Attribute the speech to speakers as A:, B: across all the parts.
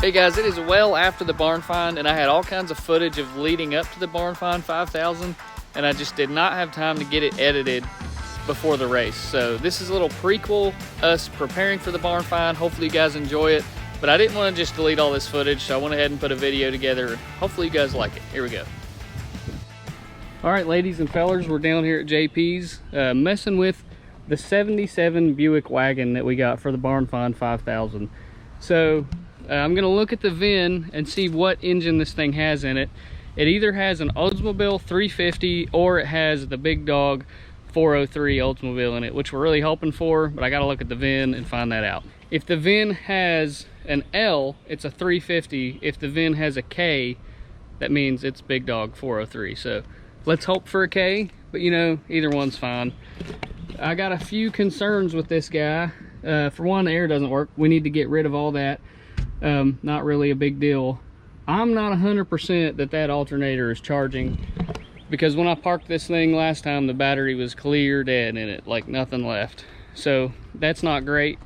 A: Hey guys, it is well after the barn find, and I had all kinds of footage of leading up to the barn find 5000, and I just did not have time to get it edited before the race. So this is a little prequel, us preparing for the barn find. Hopefully you guys enjoy it, but I didn't want to just delete all this footage, so I went ahead and put a video together. Hopefully you guys like it. Here we go. All right, ladies and fellers, we're down here at JP's messing with the 77 Buick wagon that we got for the barn find 5000. So I'm gonna look at the VIN and see what engine this thing has in it. It either has an Oldsmobile 350 or it has the big dog 403 Oldsmobile in it, which we're really hoping for, but I gotta look at the VIN and find that out. If the VIN has an L, it's a 350. If the VIN has a K, that means it's big dog 403. So let's hope for a K, but you know, either one's fine. I got a few concerns with this guy. For one, the air doesn't work. We need to get rid of all that. Not really a big deal. I'm not 100% that alternator is charging, because when I parked this thing last time, the battery was clear dead in it, like nothing left. So that's not great.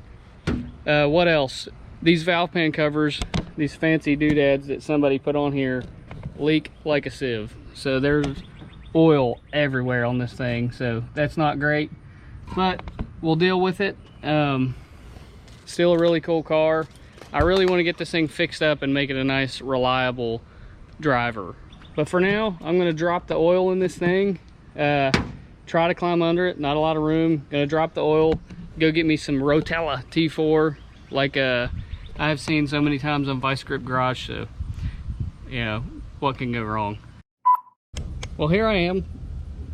A: What else? These valve pan covers, these fancy doodads that somebody put on here, leak like a sieve. So there's oil everywhere on this thing, so that's not great, but we'll deal with it. Still a really cool car. I really want to get this thing fixed up and make it a nice, reliable driver. But for now, I'm going to drop the oil in this thing, try to climb under it, not a lot of room. Going to drop the oil, go get me some Rotella T4, like I've seen so many times on Vice Grip Garage, so, you know, what can go wrong? Well, here I am,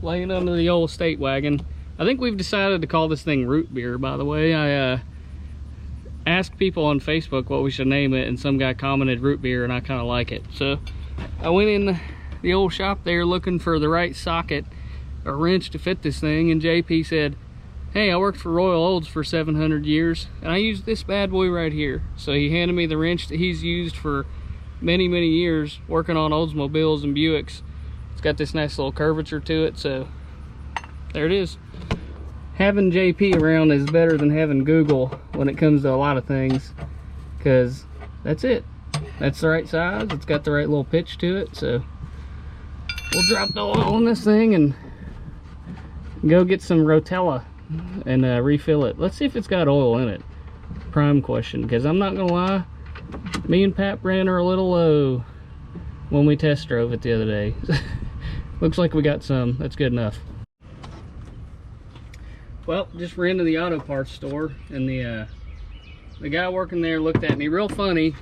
A: laying under the old estate wagon. I think we've decided to call this thing root beer, by the way. I asked people on Facebook what we should name it, and some guy commented root beer, and I kind of like it. So I went in the old shop there looking for the right socket or wrench to fit this thing, and JP said, hey, I worked for Royal Olds for 700 years, and I used this bad boy right here. So he handed me the wrench that he's used for many, many years working on Oldsmobiles and Buicks. It's got this nice little curvature to it, so there it is. Having JP around is better than having Google when it comes to a lot of things, because that's it. That's the right size. It's got the right little pitch to it. So we'll drop the oil in this thing and go get some Rotella and refill it. Let's see if it's got oil in it. Prime question, because I'm not gonna lie, me and Pat ran her a little low when we test drove it the other day. Looks like we got some. That's good enough. Well, just ran to the auto parts store, and the guy working there looked at me real funny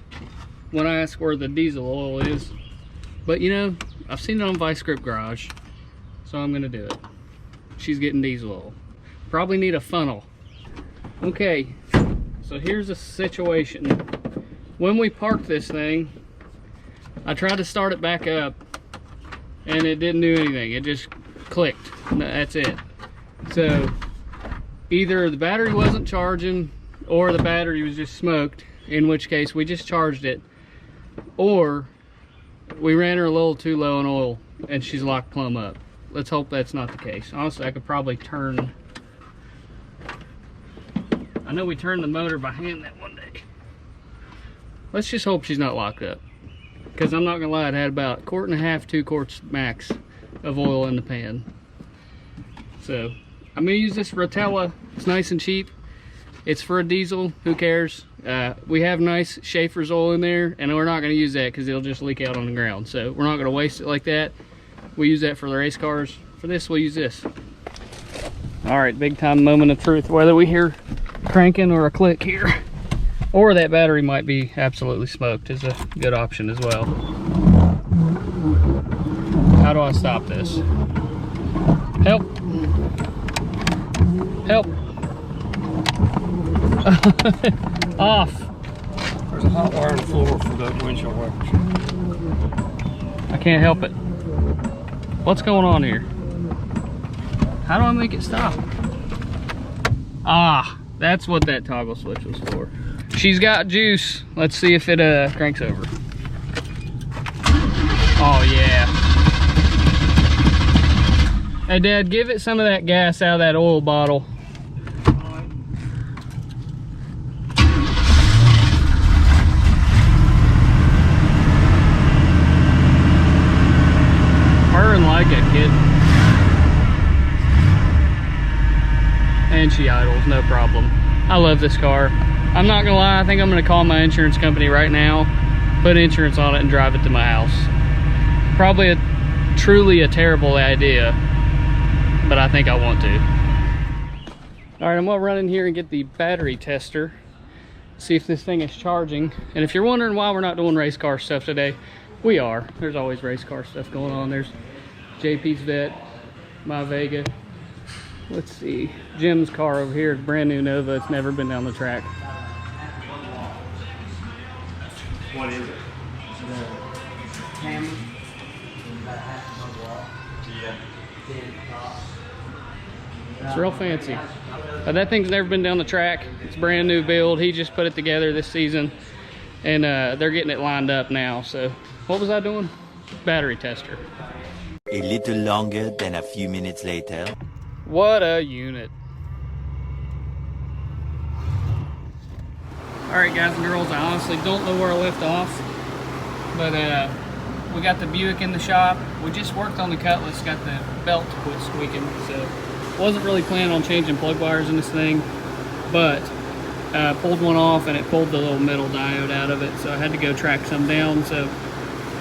A: when I asked where the diesel oil is. But you know, I've seen it on Vice Grip Garage, so I'm gonna do it. She's getting diesel oil. Probably need a funnel. Okay, so here's the situation. When we parked this thing, I tried to start it back up, and it didn't do anything. It just clicked. That's it. So either the battery wasn't charging or the battery was just smoked, in which case we just charged it, or we ran her a little too low on oil and she's locked plumb up. Let's hope that's not the case. Honestly, I could probably turn, I know we turned the motor by hand that one day. Let's just hope she's not locked up, because I'm not gonna lie, it had about 1.5 quarts, 2 quarts max of oil in the pan. So I'm gonna use this Rotella. It's nice and cheap. It's for a diesel, who cares? We have nice Shaeffer's oil in there, and we're not gonna use that because it'll just leak out on the ground. So we're not gonna waste it like that. We use that for the race cars. For this, we'll use this. All right, big time moment of truth. Whether we hear cranking or a click here, or that battery might be absolutely smoked, is a good option as well. How do I stop this? Help. Help. Off.
B: There's a hot wire on the floor for the windshield wipers.
A: I can't help it. What's going on here? How do I make it stop? Ah, that's what that toggle switch was for. She's got juice. Let's see if it cranks over. Oh yeah. Hey Dad, give it some of that gas out of that oil bottle.
B: Right.
A: 1 like that kid. And she idles, no problem. I love this car. I'm not gonna lie, I think I'm gonna call my insurance company right now, put insurance on it, and drive it to my house. Probably truly a terrible idea, but I think I want to. All right, I'm gonna run in here and get the battery tester, see if this thing is charging. And if you're wondering why we're not doing race car stuff today, we are. There's always race car stuff going on. There's JP's Vet, my Vega. Let's see, Jim's car over here is brand new Nova. It's never been down the track.
C: What is it?
D: Hammer.
A: It's real fancy. That thing's never been down the track. It's a brand new build. He just put it together this season, and they're getting it lined up now. So what was I doing? Battery tester.
E: A little longer than a few minutes later.
A: What a unit. All right, guys and girls, I honestly don't know where I left off, but we got the Buick in the shop. We just worked on the Cutlass, got the belt to quit squeaking, so wasn't really planning on changing plug wires in this thing, but pulled one off and it pulled the little metal diode out of it, so I had to go track some down. So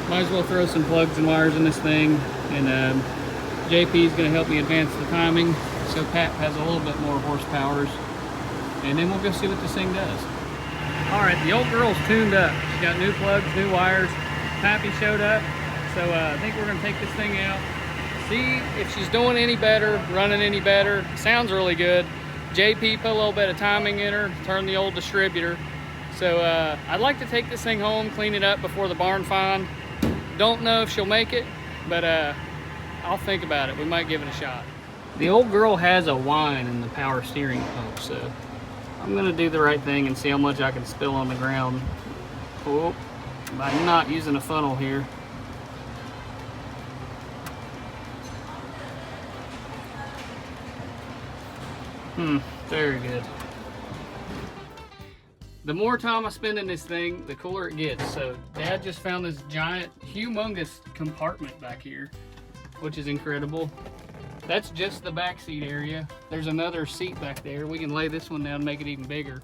A: might as well throw some plugs and wires in this thing, and JP is going to help me advance the timing so Pap has a little bit more horsepowers, and then we'll go see what this thing does. All right, the old girl's tuned up. She got new plugs, new wires. Pappy showed up, so I think we're going to take this thing out, see if she's doing any better, running any better. Sounds really good. JP put a little bit of timing in her, turned the old distributor. So I'd like to take this thing home, clean it up before the barn find. Don't know if she'll make it, but I'll think about it. We might give it a shot. The old girl has a whine in the power steering pump, so I'm gonna do the right thing and see how much I can spill on the ground. Oh, by not using a funnel here. Very good. The more time I spend in this thing, the cooler it gets. So Dad just found this giant, humongous compartment back here, which is incredible. That's just the back seat area. There's another seat back there. We can lay this one down and make it even bigger.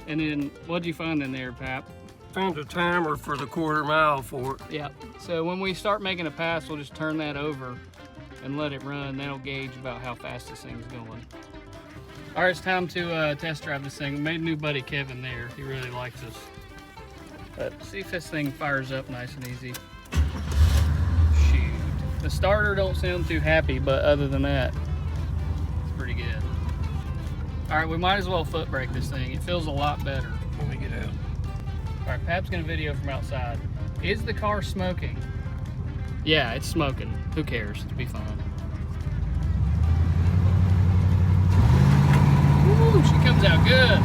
A: And then, what'd you find in there, Pap?
B: Found a timer for the quarter-mile for it.
A: Yeah, so when we start making a pass, we'll just turn that over and let it run. That'll gauge about how fast this thing's going. All right, it's time to test drive this thing. We made new buddy Kevin there. He really likes us. But see if this thing fires up nice and easy. Shoot. The starter don't sound too happy, but other than that, it's pretty good. All right, we might as well foot brake this thing. It feels a lot better.
B: Let me get out.
A: All right, Pap's gonna video from outside. Is the car smoking? Yeah, it's smoking. Who cares? It'll be fine. Woo, she comes out good.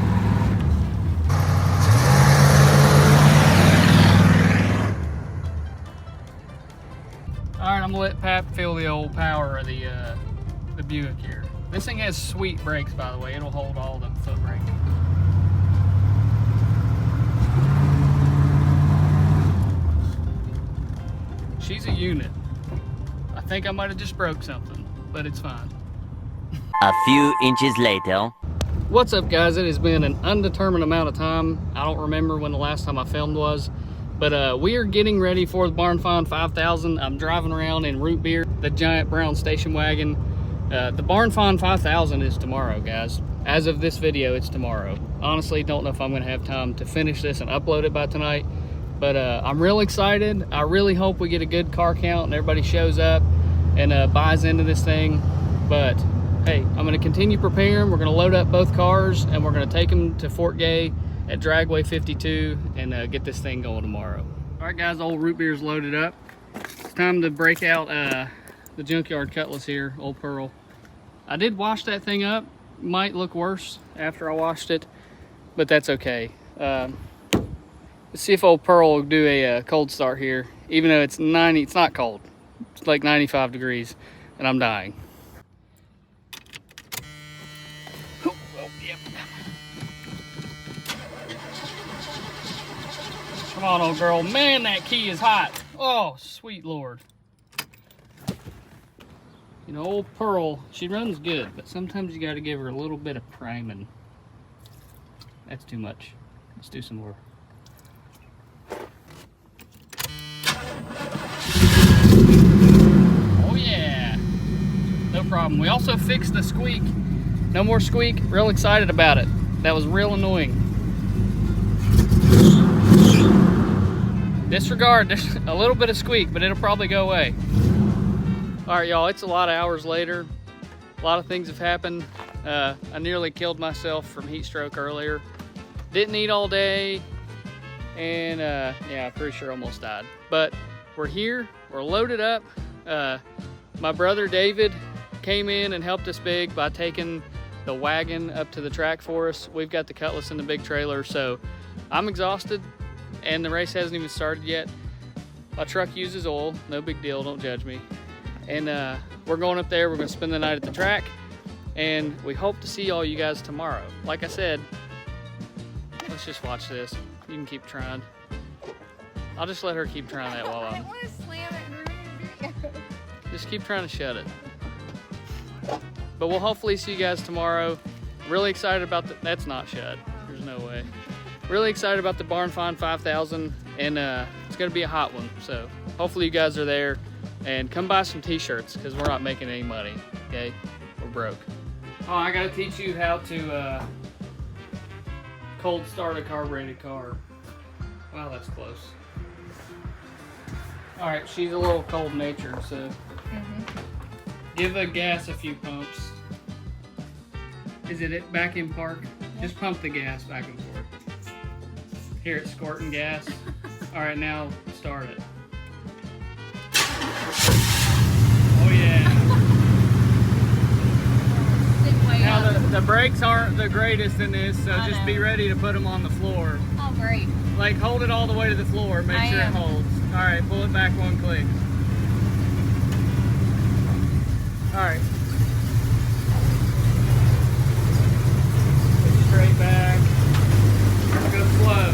A: All right, I'm gonna let Pap feel the old power of the Buick here. This thing has sweet brakes, by the way. It'll hold all the foot brake. She's a unit. I think I might have just broke something, but it's fine.
E: A few inches later.
A: What's up, guys? It has been an undetermined amount of time. I don't remember when the last time I filmed was, but we are getting ready for the Barn Find 5000. I'm driving around in root beer, the giant brown station wagon. The Barn Find 5000 is tomorrow, guys. As of this video, it's tomorrow. Honestly, don't know if I'm gonna have time to finish this and upload it by tonight, but I'm real excited. I really hope we get a good car count and everybody shows up and buys into this thing. But hey, I'm gonna continue preparing. We're gonna load up both cars and we're gonna take them to Fort Gay at Dragway 52 and get this thing going tomorrow. All right, guys, old root beer's loaded up. It's time to break out the junkyard Cutlass here, old Pearl. I did wash that thing up. Might look worse after I washed it, but that's okay. Let's see if old Pearl will do a cold start here, even though it's 90. It's not cold. It's like 95 degrees, and I'm dying. Oh, yep. Come on, old girl. Man, that key is hot. Oh, sweet Lord. You know, old Pearl, she runs good, but sometimes you gotta give her a little bit of priming. That's too much. Let's do some more. Oh yeah, no problem. We also fixed the squeak. No more squeak, real excited about it. That was real annoying. Disregard, there's a little bit of squeak, but it'll probably go away. All right, y'all, it's a lot of hours later. A lot of things have happened. I nearly killed myself from heat stroke earlier. Didn't eat all day, and yeah, pretty sure almost died. But we're here, we're loaded up. My brother David came in and helped us big by taking the wagon up to the track for us. We've got the Cutlass in the big trailer, so I'm exhausted. And the race hasn't even started yet. My truck uses oil, no big deal, don't judge me. And we're going up there, we're gonna spend the night at the track, and we hope to see all you guys tomorrow. Like I said, let's just watch this. You can keep trying. I'll just let her keep trying that while
D: I
A: I'm...
D: want to slam it and ruin your video.
A: Just keep trying to shut it. But we'll hopefully see you guys tomorrow. Really excited about the... That's not shut, there's no way. Really excited about the Barn Find 5000, and it's gonna be a hot one. So hopefully you guys are there, and come buy some t-shirts because we're not making any money, okay? We're broke. Oh, I gotta teach you how to cold start a carbureted car. Wow, that's close. All right, she's a little cold natured, so give the gas a few pumps. Is it back in park? Just pump the gas back and forth. Here it's squirting gas. All right, now start it. Oh yeah. Now the brakes aren't the greatest in this, so just be ready to put them on the floor.
D: Oh, great.
A: Like hold it all the way to the floor, make sure it holds. All right, pull it back one click. All right. Straight back. Go slow.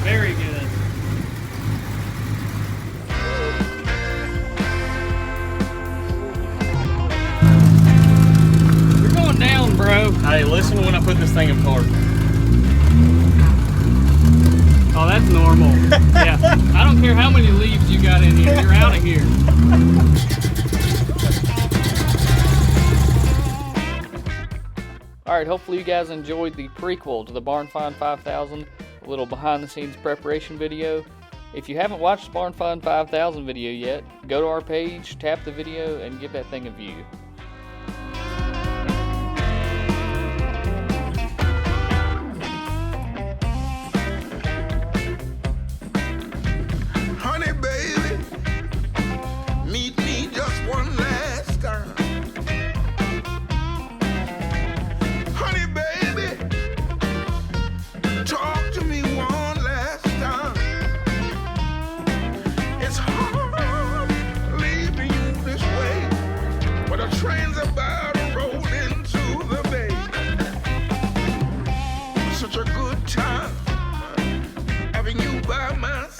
A: Very good. You're going down, bro.
C: Hey, listen when I put this thing in park.
A: Oh, that's normal. Yeah. I don't care how many leaves you got in here. You're out of here. All right, hopefully you guys enjoyed the prequel to the Barn Find 5000, a little behind the scenes preparation video. If you haven't watched the Barn Find 5000 video yet, go to our page, tap the video, and give that thing a view.
F: Honey, baby, meet me just one last time. Honey, baby, talk to me one last time. It's hard leaving you this way, but the train's about to roll into the bay. Such a good time having you by my side.